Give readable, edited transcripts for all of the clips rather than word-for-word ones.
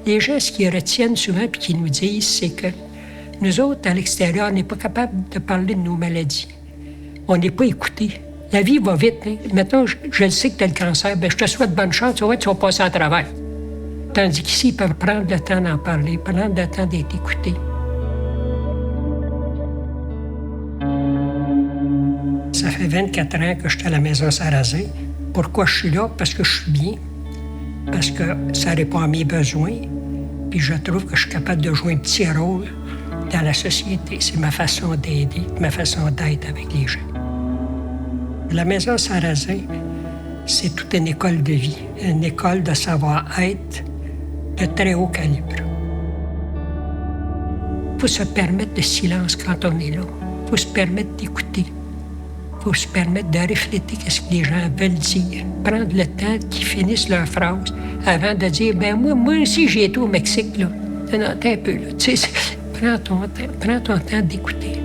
Les gens, ce qu'ils retiennent souvent puis qu'ils nous disent, c'est que nous autres, à l'extérieur, on n'est pas capable de parler de nos maladies. On n'est pas écoutés. La vie va vite. Hein? Mettons, je le sais que tu as le cancer, bien, je te souhaite bonne chance, tu vas passer à travers. Tandis qu'ici, ils peuvent prendre le temps d'en parler, prendre le temps d'être écoutés. Ça fait 24 ans que je suis à la Maison Sarrazin. Pourquoi je suis là? Parce que je suis bien. Parce que ça répond à mes besoins. Puis je trouve que je suis capable de jouer un petit rôle dans la société. C'est ma façon d'aider, ma façon d'être avec les gens. La Maison Sarrazin, c'est toute une école de vie, une école de savoir-être de très haut calibre. Il faut se permettre le silence quand on est là. Il faut se permettre d'écouter. Il faut se permettre de refléter ce que les gens veulent dire. Prendre le temps qu'ils finissent leur phrase avant de dire « ben moi aussi, j'ai été au Mexique, là. » Non, attends un peu, là. Tu sais, prends ton temps d'écouter.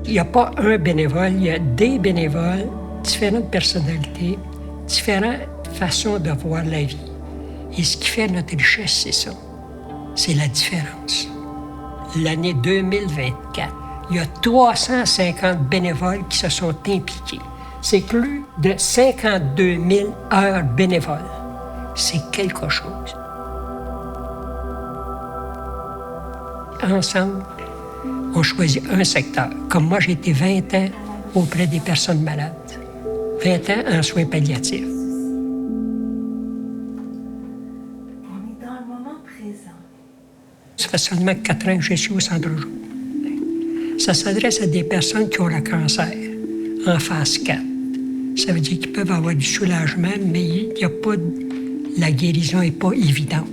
Il n'y a pas un bénévole, il y a des bénévoles, différentes personnalités, différentes façons de voir la vie. Et ce qui fait notre richesse, c'est ça. C'est la différence. L'année 2024, il y a 350 bénévoles qui se sont impliqués. C'est plus de 52 000 heures bénévoles. C'est quelque chose. Ensemble, on choisit un secteur. Comme moi, j'ai été 20 ans auprès des personnes malades. 20 ans en soins palliatifs. On est dans le moment présent. Ça fait seulement 4 ans que je suis au Centre Rouge. Ça s'adresse à des personnes qui ont le cancer en phase 4. Ça veut dire qu'ils peuvent avoir du soulagement, mais il y a pas la guérison n'est pas évidente.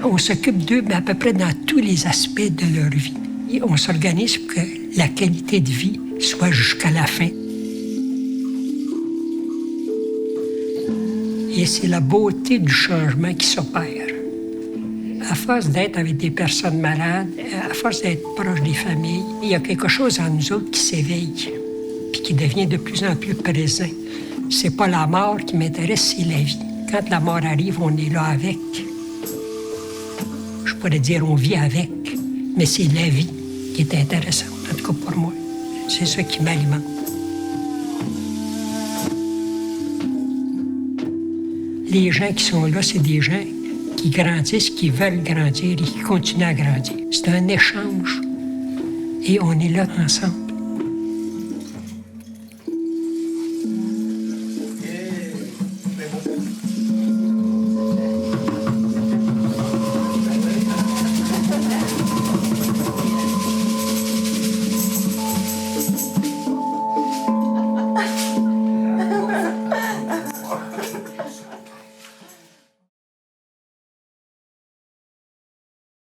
On s'occupe d'eux à peu près dans tous les aspects de leur vie. Et on s'organise pour que la qualité de vie soit jusqu'à la fin. Et c'est la beauté du changement qui s'opère. À force d'être avec des personnes malades, à force d'être proche des familles, il y a quelque chose en nous autres qui s'éveille, puis qui devient de plus en plus présent. C'est pas la mort qui m'intéresse, c'est la vie. Quand la mort arrive, on est là avec. Je pourrais dire on vit avec, mais c'est la vie qui est intéressante, en tout cas pour moi. C'est ça qui m'alimente. Les gens qui sont là, c'est des gens qui grandissent, qui veulent grandir et qui continuent à grandir. C'est un échange et on est là ensemble.